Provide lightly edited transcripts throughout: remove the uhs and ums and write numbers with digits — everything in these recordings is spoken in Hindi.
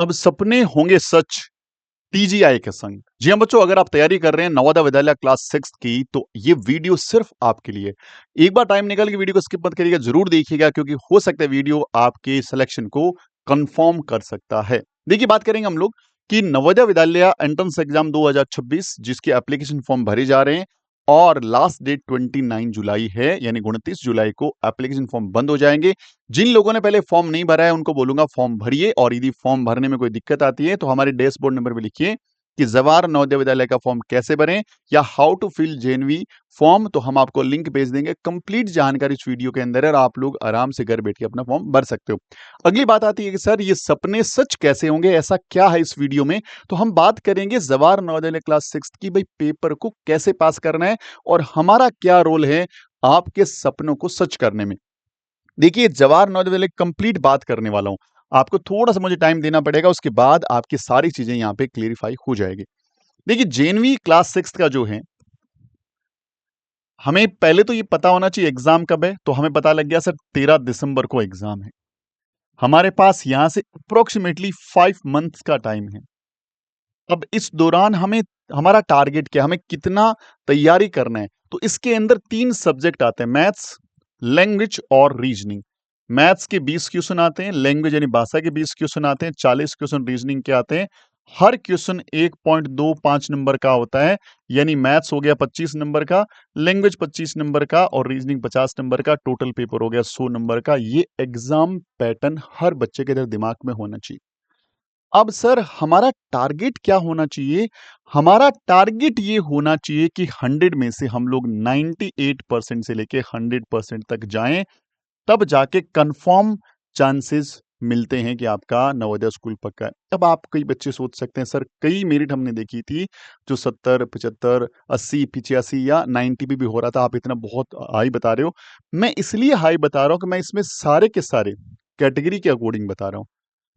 अब सपने होंगे सच टीजीआई के संग। जी हाँ बच्चों, अगर आप तैयारी कर रहे हैं नवोदय विद्यालय क्लास 6 की तो ये वीडियो सिर्फ आपके लिए। एक बार टाइम निकाल के वीडियो को स्किप मत करिएगा, जरूर देखिएगा क्योंकि हो सकता है वीडियो आपके सिलेक्शन को कंफर्म कर सकता है। देखिए, बात करेंगे हम लोग कि नवोदय विद्यालय एंट्रेंस एग्जाम 2026 जिसके एप्लीकेशन फॉर्म भरे जा रहे हैं और लास्ट डेट 29 जुलाई है, यानी 29 जुलाई को एप्लीकेशन फॉर्म बंद हो जाएंगे। जिन लोगों ने पहले फॉर्म नहीं भरा है उनको बोलूंगा फॉर्म भरिए, और यदि फॉर्म भरने में कोई दिक्कत आती है तो हमारे डैशबोर्ड नंबर पे लिखिए कि जवाहर नवोदय विद्यालय का फॉर्म कैसे भरें या how to fill JNV form, तो हम आपको लिंक भेज देंगे। कंप्लीट जानकारी इस वीडियो के अंदर है और आप लोग आराम से घर बैठ के अपना फॉर्म भर सकते हो। अगली बात आती है कि सर ये सपने सच कैसे होंगे, ऐसा क्या है इस वीडियो में। तो हम बात करेंगे जवाहर नवोदय क्लास 6 की, भाई पेपर को कैसे पास करना है और हमारा क्या रोल है आपके सपनों को सच करने में। देखिए, जवाहर नवोदय विद्यालय कंप्लीट बात करने वाला हूं, आपको थोड़ा सा मुझे टाइम देना पड़ेगा, उसके बाद आपकी सारी चीजें यहां पे क्लियरिफाई हो जाएगी। देखिए, जेएनवी क्लास 6 का जो है, हमें पहले तो ये पता होना चाहिए एग्जाम कब है। तो हमें पता लग गया सर 13 दिसंबर को एग्जाम है। हमारे पास यहां से अप्रोक्सीमेटली 5 मंथ्स का टाइम है। अब इस दौरान हमें हमारा टारगेट क्या, हमें कितना तैयारी करना है। तो इसके अंदर 3 सब्जेक्ट आते हैं, मैथ्स, लैंग्वेज और रीजनिंग। मैथ्स के 20 क्वेश्चन आते हैं, लैंग्वेज यानी भाषा के 20 क्वेश्चन आते हैं, 40 क्वेश्चन रीजनिंग के आते हैं। हर क्वेश्चन 1.25 नंबर का होता है, यानी मैथ्स हो गया 25 नंबर का, लैंग्वेज 25 नंबर का और रीजनिंग 50 नंबर का। टोटल पेपर हो गया 100 नंबर का। ये एग्जाम पैटर्न हर बच्चे के इधर दिमाग में होना चाहिए। अब सर हमारा टारगेट क्या होना चाहिए? हमारा टारगेट ये होना चाहिए कि 100 में से हम लोग 98% से लेके 100% तक जाएं, तब जाके कंफर्म चांसेस मिलते हैं कि आपका नवोदय स्कूल पक्का है। अब आप कई बच्चे सोच सकते हैं सर कई मेरिट हमने देखी थी जो 70 75 80 85 या 90 भी हो रहा था, आप इतना बहुत हाई बता रहे हो। मैं इसलिए हाई बता रहा हूं कि मैं इसमें सारे के सारे कैटेगरी के अकॉर्डिंग बता रहा हूं,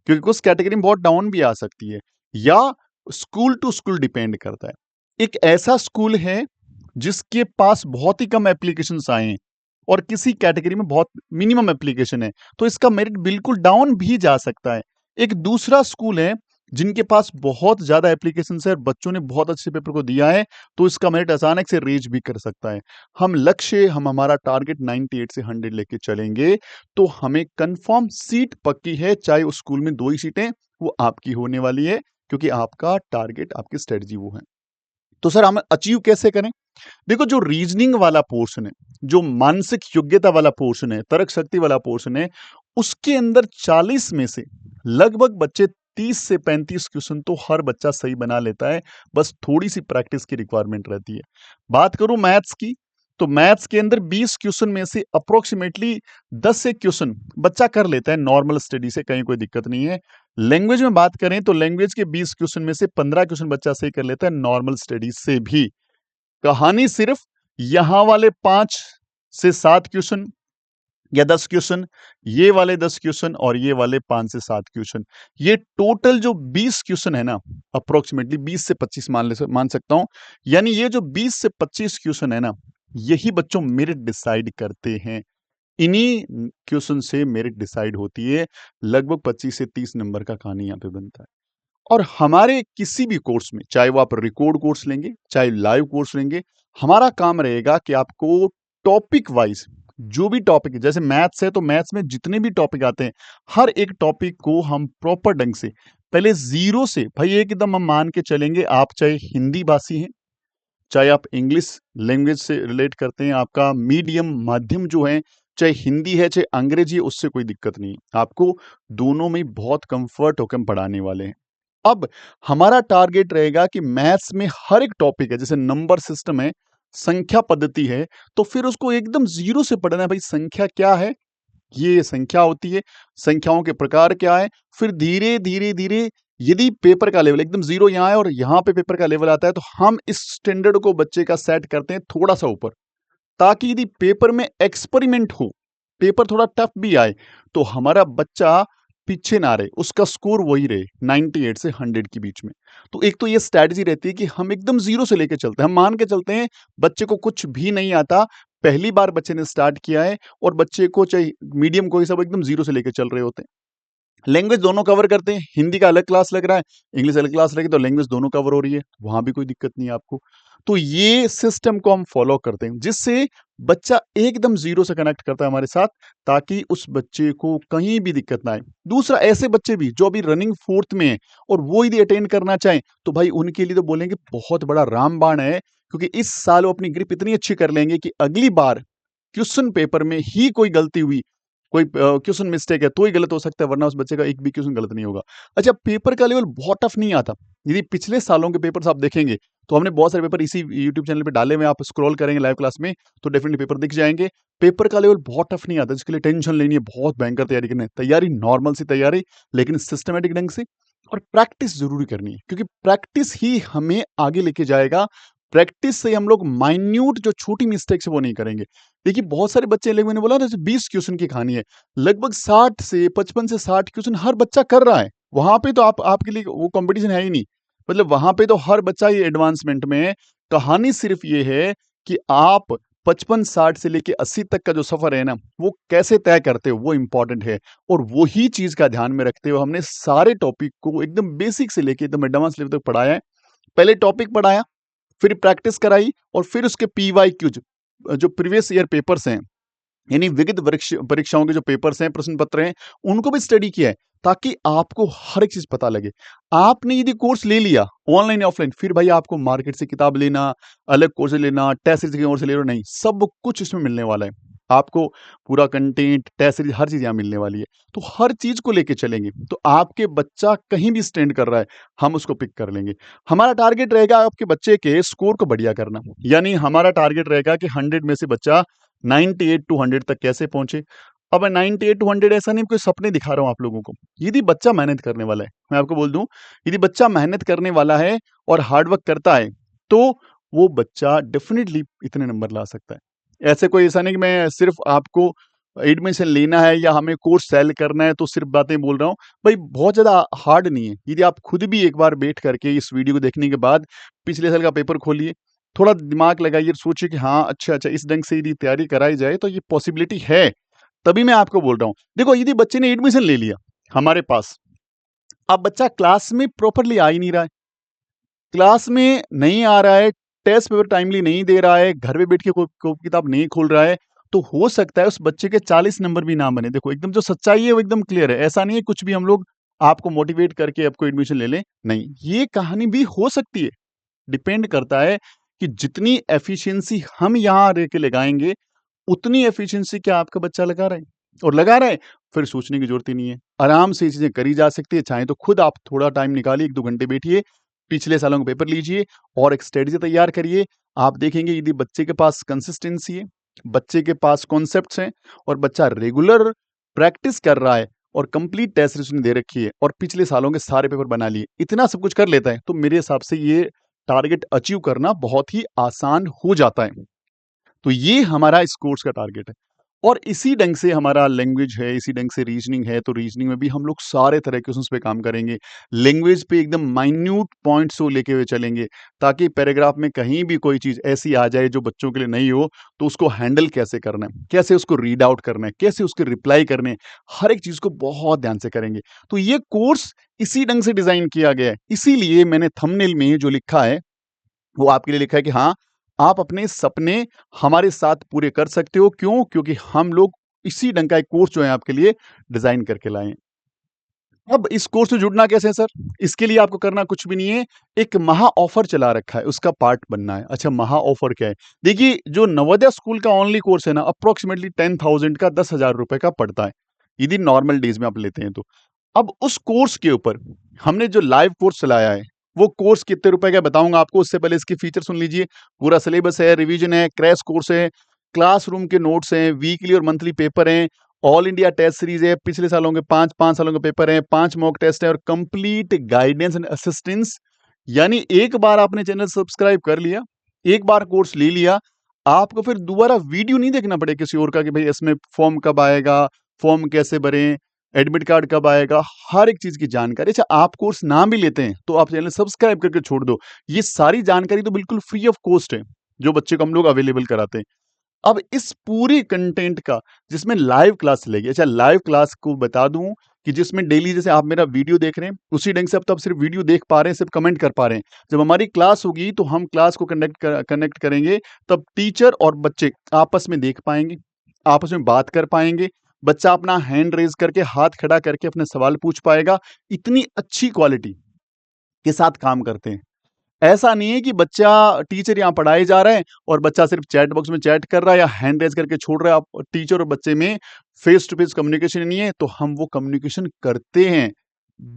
क्योंकि कुछ कैटेगरी में बहुत डाउन भी आ सकती है, या स्कूल टू स्कूल डिपेंड करता है। एक ऐसा स्कूल है जिसके पास बहुत ही कम एप्लीकेशंस आए हैं और किसी कैटेगरी में बहुत मिनिमम एप्लीकेशन है, तो इसका मेरिट बिल्कुल डाउन भी जा सकता है। एक दूसरा स्कूल है जिनके पास बहुत ज्यादा एप्लीकेशन है और बच्चों ने बहुत अच्छे पेपर को दिया है, तो इसका मेरिट अचानक से रेज भी कर सकता है। हम हमारा टारगेट 98 से 100 लेके चलेंगे, तो हमें कंफर्म सीट पक्की है, चाहे उस स्कूल में 2 ही सीटें वो आपकी होने वाली है, क्योंकि आपका टारगेट आपकी स्ट्रेटजी वो है। तो सर हम अचीव कैसे करें? देखो, जो रीजनिंग वाला पोर्शन है, जो मानसिक योग्यता वाला पोर्शन है, तर्क शक्ति वाला पोर्शन है, उसके अंदर 40 में से लगभग बच्चे 30 से 35 क्वेश्चन तो हर बच्चा सही बना लेता है, बस थोड़ी सी प्रैक्टिस की रिक्वायरमेंट रहती है। बात करूं मैथ्स की, तो मैथ्स के अंदर 20 क्वेश्चन में से अप्रोक्सीमेटली 10 से क्वेश्चन बच्चा कर लेता है नॉर्मल स्टडी से, कहीं कोई दिक्कत नहीं है। लैंग्वेज में बात करें तो लैंग्वेज के 20 क्वेश्चन में से 15 क्वेश्चन बच्चा सही कर लेता है नॉर्मल स्टडी से भी। कहानी सिर्फ यहां वाले 5 से 7 क्वेश्चन या 10 क्वेश्चन, ये वाले 10 क्वेश्चन और ये वाले 5 से 7 क्वेश्चन, ये टोटल जो 20 क्वेश्चन है ना, अप्रोक्सीमेटली 20 से 25 मान सकता हूं। यानी ये जो 20 से 25 क्वेश्चन है ना, यही बच्चों मेरिट डिसाइड करते हैं। इन्हीं क्वेश्चन से मेरिट डिसाइड होती है। लगभग 25 से 30 नंबर का कहानी यहां पे बनता है। और हमारे किसी भी कोर्स में, चाहे वो आप रिकॉर्ड कोर्स लेंगे चाहे लाइव कोर्स लेंगे, हमारा काम रहेगा कि आपको टॉपिक वाइज जो भी टॉपिक है, जैसे मैथ्स है तो मैथ्स में जितने भी टॉपिक आते हैं, हर एक टॉपिक को हम प्रॉपर ढंग से पहले जीरो से, भाई एकदम हम मान के चलेंगे, आप चाहे हिंदी भाषी हैं, चाहे आप इंग्लिश लैंग्वेज से रिलेट करते हैं, आपका मीडियम माध्यम जो है, चाहे हिंदी है चाहे अंग्रेजी है, उससे कोई दिक्कत नहीं, आपको दोनों में बहुत कंफर्ट होकर हम पढ़ाने वाले हैं। अब हमारा टारगेट रहेगा कि मैथ्स में हर एक टॉपिक है, जैसे नंबर सिस्टम है, संख्या पद्धति है, तो फिर उसको एकदम जीरो से पढ़ना है। भाई संख्या क्या है, ये संख्या होती है, संख्याओं के प्रकार क्या है, फिर धीरे धीरे धीरे यदि पेपर का लेवल एकदम जीरो यहाँ है और यहाँ पे पेपर का लेवल आता है, तो हम इस स्टैंडर्ड को बच्चे का सेट करते हैं थोड़ा सा ऊपर, ताकि यदि पेपर में एक्सपेरिमेंट हो, पेपर थोड़ा टफ भी आए, तो हमारा बच्चा पीछे ना रहे, उसका स्कोर वही रहे 98 से 100 के बीच में। तो एक तो ये स्ट्रैटेजी रहती है कि हम एकदम जीरो से लेके चलते हैं, हम मान के चलते हैं बच्चे को कुछ भी नहीं आता, पहली बार बच्चे ने स्टार्ट किया है, और बच्चे को चाहे मीडियम कोई सब एकदम जीरो से लेके चल रहे होते हैं। लैंग्वेज दोनों कवर करते हैं, हिंदी का अलग क्लास लग रहा है, इंग्लिश अलग क्लास लगी तो लैंग्वेज दोनों कवर हो रही है, वहाँ भी कोई दिक्कत नहीं है आपको। तो ये सिस्टम को हम फॉलो करते हैं, जिससे बच्चा एकदम ज़ीरो से कनेक्ट करता है हमारे साथ, ताकि उस बच्चे को कहीं भी दिक्कत ना आए। दूसरा, ऐसे बच्चे भी जो अभी रनिंग 4th में हैं और वो यदि अटेंड करना चाहें, तो भाई उनके लिए तो बोलेंगे बहुत बड़ा रामबाण है, क्योंकि इस साल वो अपनी ग्रिप इतनी अच्छी कर लेंगे कि अगली बार क्वेश्चन पेपर में ही कोई गलती हुई, कोई क्वेश्चन मिस्टेक है तो ही गलत हो सकता है, वरना उस बच्चे का एक भी क्वेश्चन गलत नहीं होगा। अच्छा, पेपर का लेवल बहुत टफ नहीं आता। यदि पिछले सालों के पेपर्स आप देखेंगे तो हमने बहुत सारे पेपर इसी यूट्यूब चैनल पे डाले हुए हैं, आप स्क्रॉल करेंगे लाइव क्लास में तो डेफिनेटली पेपर दिख जाएंगे। पेपर का लेवल बहुत टफ नहीं आता, जिसके लिए टेंशन लेनी है, बहुत भयंकर तैयारी करनी है। तैयारी नॉर्मल सी तैयारी, लेकिन सिस्टमेटिक ढंग से, और प्रैक्टिस जरूरी करनी है, क्योंकि प्रैक्टिस ही हमें आगे लेके जाएगा। प्रैक्टिस से हम लोग माइन्यूट जो छोटी मिस्टेक्स है वो नहीं करेंगे। देखिए बहुत सारे बच्चे, मैंने बोला ना, जैसे 20 क्वेश्चन की कहानी है, लगभग 60 से 55 से 60 क्वेश्चन हर बच्चा कर रहा है। वहां पे तो आपके लिए वो कंपटीशन है ही नहीं। मतलब वहां पे तो हर बच्चा ये एडवांसमेंट में है। कहानी सिर्फ ये है कि आप 55-60 से लेके 80 तक का जो सफर है ना, वो कैसे तय करते हो, वो इंपॉर्टेंट है। और वही चीज का ध्यान में रखते हुए हमने सारे टॉपिक को एकदम बेसिक से लेके एकदम एडवांस लेवल तक पढ़ाया है। पहले टॉपिक पढ़ाया, फिर प्रैक्टिस कराई, और फिर उसके पीवाईक्यूज, जो प्रीवियस ईयर पेपर्स हैं, यानी विविध परीक्षाओं के जो पेपर्स हैं, प्रश्न पत्र हैं, उनको भी स्टडी किया है, ताकि आपको हर एक चीज पता लगे। आपने यदि कोर्स ले लिया ऑनलाइन या ऑफलाइन, फिर भाई आपको मार्केट से किताब लेना, अलग कोर्स लेना, टेस्ट सीरीज की ओर से ले लो, नहीं, सब कुछ इसमें मिलने वाला है आपको। पूरा कंटेंट, टेस्ट सीरीज, हर चीज यहाँ मिलने वाली है। तो हर चीज को लेके चलेंगे, तो आपके बच्चा कहीं भी स्टैंड कर रहा है, हम उसको पिक कर लेंगे। हमारा टारगेट रहेगा आपके बच्चे के स्कोर को बढ़िया करना, यानी हमारा टारगेट रहेगा कि 100 में से बच्चा 98 टू 100 तक कैसे पहुंचे। अब मैं 98 टू 100 ऐसा नहीं, कोई सपने दिखा रहा हूं आप लोगों को। यदि बच्चा मेहनत करने वाला है, मैं आपको बोल दूं, यदि बच्चा मेहनत करने वाला है और हार्डवर्क करता है, तो वो बच्चा डेफिनेटली इतने नंबर ला सकता है। ऐसे कोई ऐसा नहीं कि मैं सिर्फ आपको एडमिशन लेना है या हमें कोर्स सेल करना है तो सिर्फ बातें बोल रहा हूँ। भाई बहुत ज्यादा हार्ड नहीं है। यदि आप खुद भी एक बार बैठ करके इस वीडियो को देखने के बाद पिछले साल का पेपर खोलिए, थोड़ा दिमाग लगाइए, सोचिए कि हाँ अच्छा अच्छा, इस ढंग से यदि तैयारी कराई जाए तो ये पॉसिबिलिटी है। तभी मैं आपको बोल रहा हूँ। देखो यदि बच्चे ने एडमिशन ले लिया हमारे पास, अब बच्चा क्लास में प्रॉपरली आ ही नहीं रहा है, क्लास में नहीं आ रहा है, टेस्ट पेपर टाइमली नहीं दे रहा है, घर पे बैठ के कोई किताब नहीं खोल रहा है, तो हो सकता है उस बच्चे के 40 नंबर भी ना बने। देखो एकदम जो सच्चाई है वो एकदम क्लियर है। ऐसा नहीं है कुछ भी हम लोग आपको मोटिवेट करके आपको एडमिशन ले लें, नहीं, ये कहानी भी हो सकती है। डिपेंड करता है कि जितनी एफिशिएंसी हम यहाँ रह के लगाएंगे, उतनी एफिशिएंसी क्या आपका बच्चा लगा रहा है, और लगा रहा है, फिर सोचने की जरूरत ही नहीं है। आराम से ये चीजें करी जा सकती है। चाहे तो खुद आप थोड़ा टाइम निकालिए, 1-2 घंटे बैठिए, पिछले सालों के पेपर लीजिए और एक स्ट्रेटजी तैयार करिए। आप देखेंगे यदि बच्चे के पास कंसिस्टेंसी है, बच्चे के पास कॉन्सेप्ट्स हैं, और बच्चा रेगुलर प्रैक्टिस कर रहा है, और कंप्लीट टेस्ट सीरीज उसने दे रखी है, और पिछले सालों के सारे पेपर बना लिए, इतना सब कुछ कर लेता है, तो मेरे हिसाब से ये टारगेट अचीव करना बहुत ही आसान हो जाता है। तो ये हमारा इस कोर्स का टारगेट है। और इसी ढंग से हमारा लैंग्वेज है, इसी ढंग से रीजनिंग है, तो रीजनिंग में भी हम लोग सारे तरह के क्वेश्चंस पे काम करेंगे। लैंग्वेज पे एकदम माइन्यूट पॉइंट्स को लेके हुए चलेंगे, ताकि पैराग्राफ में कहीं भी कोई चीज ऐसी आ जाए जो बच्चों के लिए नहीं हो, तो उसको हैंडल कैसे करना है, कैसे उसको रीड आउट करना है, कैसे उसके रिप्लाई करने हैं, हर एक चीज को बहुत ध्यान से करेंगे। तो ये कोर्स इसी ढंग से डिजाइन किया गया है। इसीलिए मैंने थंबनेल में जो लिखा है वो आपके लिए लिखा है कि हाँ, आप अपने सपने हमारे साथ पूरे कर सकते हो। क्यों? क्योंकि हम लोग इसी ढंग का एक कोर्स जो है आपके लिए डिजाइन करके लाए हैं। अब इस कोर्स से जुड़ना कैसे है सर? इसके लिए आपको करना कुछ भी नहीं है, एक महा ऑफर चला रखा है, उसका पार्ट बनना है। अच्छा, महा ऑफर क्या है? देखिए, जो नवोदय स्कूल का ओनली कोर्स है ना, अप्रोक्सीमेटली 10,000 का, 10,000 रुपए का पड़ता है, यदि नॉर्मल डेज में आप लेते हैं तो। अब उस कोर्स के ऊपर हमने जो लाइव कोर्स चलाया है, वो कोर्स कितने रुपए का बताऊंगा आपको। उससे पहले इसके फीचर सुन लीजिए। पूरा सिलेबस है, रिवीजन है, क्रैश कोर्स है, क्लासरूम के नोट्स हैं, वीकली और मंथली पेपर हैं, ऑल इंडिया टेस्ट सीरीज है, पिछले सालों के 5 सालों के पेपर हैं, 5 मॉक टेस्ट है, और कंप्लीट गाइडेंस एंड असिस्टेंस। यानी एक बार आपने चैनल सब्सक्राइब कर लिया, एक बार कोर्स ले लिया, आपको फिर दोबारा वीडियो नहीं देखना पड़े किसी और का कि भाई इसमें फॉर्म कब आएगा, फॉर्म कैसे भरें, एडमिट कार्ड कब आएगा, हर एक चीज की जानकारी। अच्छा, आप कोर्स ना भी लेते हैं तो आप चैनल सब्सक्राइब करके छोड़ दो, ये सारी जानकारी तो बिल्कुल फ्री ऑफ कॉस्ट है, जो बच्चे को हम लोग अवेलेबल कराते हैं। अब इस पूरी कंटेंट का जिसमें लाइव क्लास चलेगी, अच्छा लाइव क्लास को बता दूं कि जिसमें डेली जैसे आप मेरा वीडियो देख रहे हैं उसी ढंग से अब तो आप सिर्फ वीडियो देख पा रहे हैं, सिर्फ कमेंट कर पा रहे हैं। जब हमारी क्लास होगी तो हम क्लास को कनेक्ट करेंगे, तब टीचर और बच्चे आपस में देख पाएंगे, आपस में बात कर पाएंगे, बच्चा अपना हैंड रेज करके हाथ खड़ा करके अपने सवाल पूछ पाएगा। इतनी अच्छी क्वालिटी के साथ काम करते हैं। ऐसा नहीं है कि बच्चा टीचर यहाँ पढ़ाए जा रहा है और बच्चा सिर्फ चैट बॉक्स में चैट कर रहा है या हैंड रेज करके छोड़ रहा है। आप टीचर और बच्चे में फेस टू फेस कम्युनिकेशन नहीं है, तो हम वो कम्युनिकेशन करते हैं।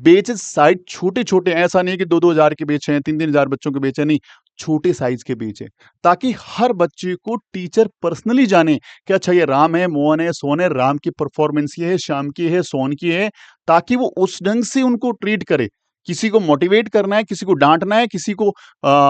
बेचेस साइज छोटे छोटे, ऐसा नहीं है कि 2-2 हजार के बेच हैं, 3-3 हजार बच्चों के बेच हैं, नहीं, छोटे साइज के बेच है, ताकि हर बच्चे को टीचर पर्सनली जाने कि अच्छा ये राम है, मोहन है, सोन है, राम की परफॉर्मेंस ये है, श्याम की है, सोन की है, ताकि वो उस ढंग से उनको ट्रीट करे। किसी को मोटिवेट करना है, किसी को डांटना है, किसी को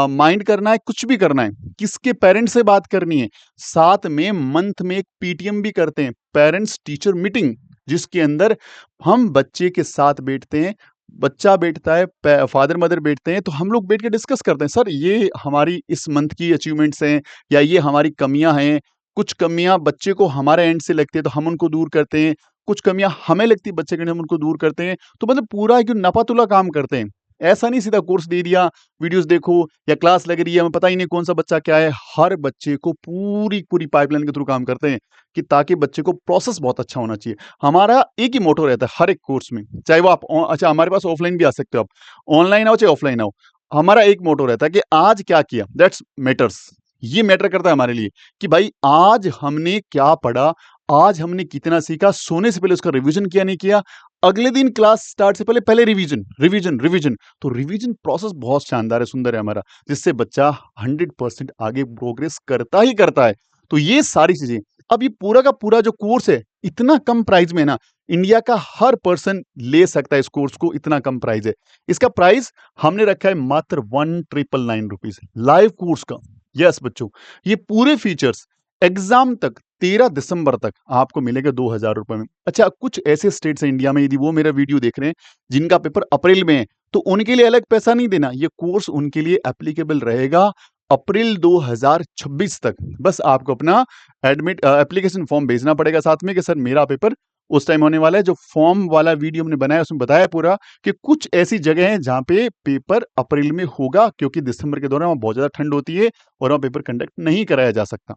माइंड करना है, कुछ भी करना है, किसके पेरेंट्स से बात करनी है। साथ में मंथ में एक पीटीएम भी करते हैं, पेरेंट्स टीचर मीटिंग, जिसके अंदर हम बच्चे के साथ बैठते हैं, बच्चा बैठता है, फादर मदर बैठते हैं, तो हम लोग बैठ के डिस्कस करते हैं, सर ये हमारी इस मंथ की अचीवमेंट्स हैं या ये हमारी कमियां हैं। कुछ कमियां बच्चे को हमारे एंड से लगती है तो हम उनको दूर करते हैं, कुछ कमियां हमें लगती है बच्चे के एंड हम उनको दूर करते हैं। तो मतलब पूरा एक नपातुला काम करते हैं। ऐसा नहीं सीधा कोर्स दे दिया, वीडियोस देखो या क्लास लग रही है, हमें पता ही नहीं कौन सा बच्चा क्या है। हर बच्चे को पूरी पूरी पाइपलाइन के थ्रू काम करते हैं कि ताकि बच्चे को प्रोसेस बहुत अच्छा होना चाहिए। हमारा एक ही मोटो रहता है हर एक कोर्स में, चाहे वो आप अच्छा हमारे पास ऑफलाइन भी आ सकते हो, आप ऑनलाइन आओ चाहे ऑफलाइन आओ, हमारा एक मोटो रहता है कि आज क्या किया, दैट्स मैटर्स। ये मैटर करता है हमारे लिए कि भाई आज हमने क्या पढ़ा, आज हमने कितना सीखा। सोने से पहले उसका रिवीजन किया नहीं किया, अगले दिन क्लास स्टार्ट से पहले पहले रिवीजन रिवीजन रिवीजन। तो रिवीजन प्रोसेस बहुत शानदार है, सुंदर है हमारा, जिससे बच्चा 100% आगे प्रोग्रेस करता ही करता है। तो ये सारी चीजें, अब ये पूरा का पूरा जो कोर्स है इतना कम प्राइस में ना, इंडिया का हर पर्सन ले सकता है इस कोर्स को, इतना कम प्राइस है। इसका प्राइस हमने रखा है मात्र 1999 रुपीज लाइव कोर्स का। यस बच्चों, ये पूरे फीचर्स एग्जाम तक 13 दिसंबर तक आपको मिलेगा 2000 रुपए में। अच्छा, कुछ ऐसे स्टेट्स हैं इंडिया में, यदि वो मेरा वीडियो देख रहे हैं जिनका पेपर अप्रैल में है, तो उनके लिए अलग पैसा नहीं देना, ये कोर्स उनके लिए एप्लीकेबल रहेगा अप्रैल 2026 तक। बस आपको अपना एडमिट एप्लीकेशन फॉर्म भेजना पड़ेगा साथ में कि सर मेरा पेपर उस टाइम होने वाला है। जो फॉर्म वाला वीडियो हमने बनाया उसमें बताया पूरा कि कुछ ऐसी जगह हैं जहां पे पेपर अप्रैल में होगा, क्योंकि दिसंबर के दौरान वहां बहुत ज्यादा ठंड होती है और वहां पेपर कंडक्ट नहीं कराया जा सकता।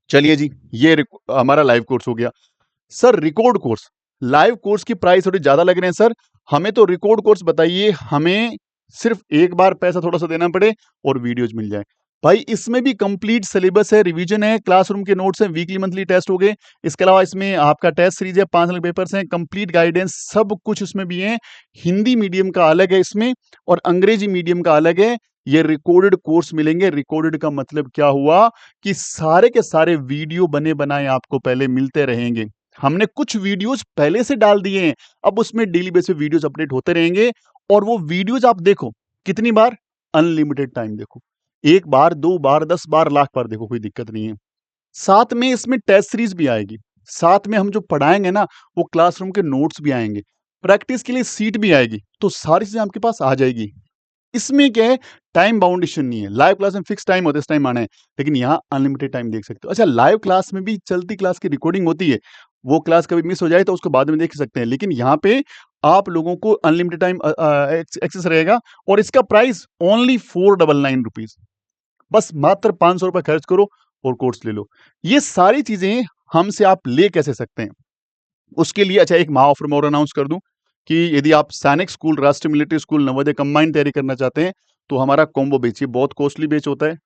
चलिए जी, ये हमारा लाइव कोर्स हो गया। Sir record course, live course की प्राइस थोड़ी ज्यादा लग रहे हैं सर, हमें तो रिकॉर्ड कोर्स बताइए, हमें सिर्फ एक बार पैसा थोड़ा सा देना पड़े और वीडियोज मिल जाए। भाई इसमें भी कंप्लीट सिलेबस है, रिवीजन है, क्लासरूम के नोट्स हैं, वीकली मंथली टेस्ट हो गए, इसके अलावा इसमें आपका टेस्ट सीरीज है, 5 अलग पेपर्स हैं, कंप्लीट गाइडेंस सब कुछ इसमें भी है। हिंदी मीडियम का अलग है इसमें और अंग्रेजी मीडियम का अलग है। ये रिकॉर्डेड कोर्स मिलेंगे। रिकॉर्डेड का मतलब क्या हुआ कि सारे के सारे वीडियो बने बनाए आपको पहले मिलते रहेंगे। हमने कुछ वीडियोस पहले से डाल दिए हैं, अब उसमें डेली बेसिस पे वीडियोस अपडेट होते रहेंगे और वो वीडियोस आप देखो कितनी बार, अनलिमिटेड टाइम देखो, एक बार, 2 बार, 10 बार, लाख बार देखो, कोई दिक्कत नहीं है। साथ में इसमें टेस्ट सीरीज भी आएगी, साथ में हम जो पढ़ाएंगे ना वो क्लासरूम के नोट्स भी आएंगे, प्रैक्टिस के लिए सीट भी आएगी, तो सारी चीजें आपके पास आ जाएगी। इसमें क्या है, टाइम बाउंडेशन नहीं है। लाइव क्लास में फिक्स टाइम होता है, इस टाइम आना है, लेकिन यहाँ अनलिमिटेड टाइम देख सकते हो। अच्छा, लाइव क्लास में भी चलती क्लास की रिकॉर्डिंग होती है, वो क्लास कभी मिस हो जाए तो उसको बाद में देख सकते हैं, लेकिन यहाँ पे आप लोगों को अनलिमिटेड टाइम एक्सेस रहेगा और इसका प्राइस ओनली 499 रुपीज। बस मात्र 500 रुपए खर्च करो और कोर्स ले लो। ये सारी चीजें हमसे आप ले कैसे सकते हैं, उसके लिए अच्छा एक महा ऑफर मैं और अनाउंस कर दूं कि यदि आप सैनिक स्कूल, राष्ट्रीय मिलिट्री स्कूल, नवोदय कंबाइंड तैयारी करना चाहते हैं तो हमारा कॉम्बो बैच, ये बहुत कॉस्टली बैच होता है,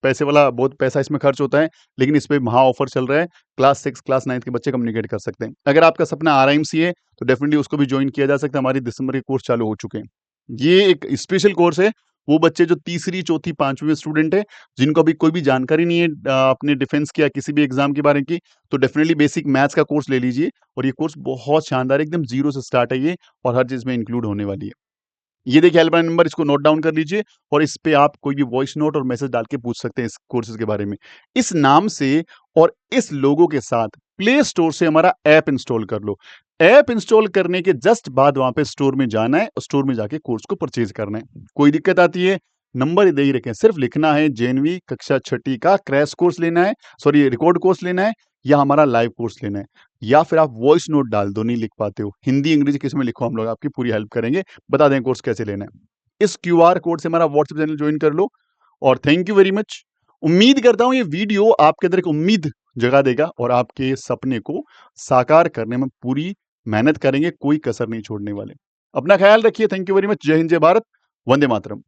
पैसे वाला, बहुत पैसा इसमें खर्च होता है, लेकिन इस पे महा ऑफर चल रहा है। क्लास 6 क्लास 9 के बच्चे कम्युनिकेट कर सकते हैं। अगर आपका सपना आरआईएमसी है तो डेफिनेटली उसको भी ज्वाइन किया जा सकता है, हमारी दिसंबर के कोर्स चालू हो चुके हैं। ये एक स्पेशल कोर्स है, वो बच्चे जो तीसरी चौथी पांचवी में स्टूडेंट है, जिनको अभी कोई भी जानकारी नहीं है अपने डिफेंस की या किसी भी एग्जाम के बारे की, तो डेफिनेटली बेसिक मैथ्स का कोर्स ले लीजिए। और ये कोर्स बहुत शानदार है, एकदम जीरो से स्टार्ट है ये, और हर चीज में इंक्लूड होने वाली है। ये देखिए हेल्पलाइन नंबर, इसको नोट डाउन कर लीजिए और इस पे आप कोई भी वॉइस नोट और मैसेज डाल के पूछ सकते हैं इस कोर्सेज के बारे में। इस नाम से और इस लोगो के साथ प्ले स्टोर से हमारा ऐप इंस्टॉल कर लो। ऐप इंस्टॉल करने के जस्ट बाद वहां पे स्टोर में जाना है और स्टोर में जाके कोर्स को परचेज करना है। कोई दिक्कत आती है नंबर दे ही रखे हैं, सिर्फ लिखना है जेएनवी कक्षा छठी का क्रैश कोर्स लेना है, सॉरी रिकॉर्ड कोर्स लेना है या हमारा लाइव कोर्स लेना है, या फिर आप वॉइस नोट डाल दो, नहीं लिख पाते हो, हिंदी अंग्रेजी किस में लिखो, हम लोग आपकी पूरी हेल्प करेंगे, बता दें कोर्स कैसे लेना है। इस क्यूआर कोड से हमारा व्हाट्सएप चैनल ज्वाइन कर लो। और थैंक यू वेरी मच। उम्मीद करता हूं ये वीडियो आपके अंदर एक उम्मीद जगा देगा और आपके सपने को साकार करने में पूरी मेहनत करेंगे, कोई कसर नहीं छोड़ने वाले। अपना ख्याल रखिए। Thank you very much. जय हिंद, जय भारत, वंदे मातरम।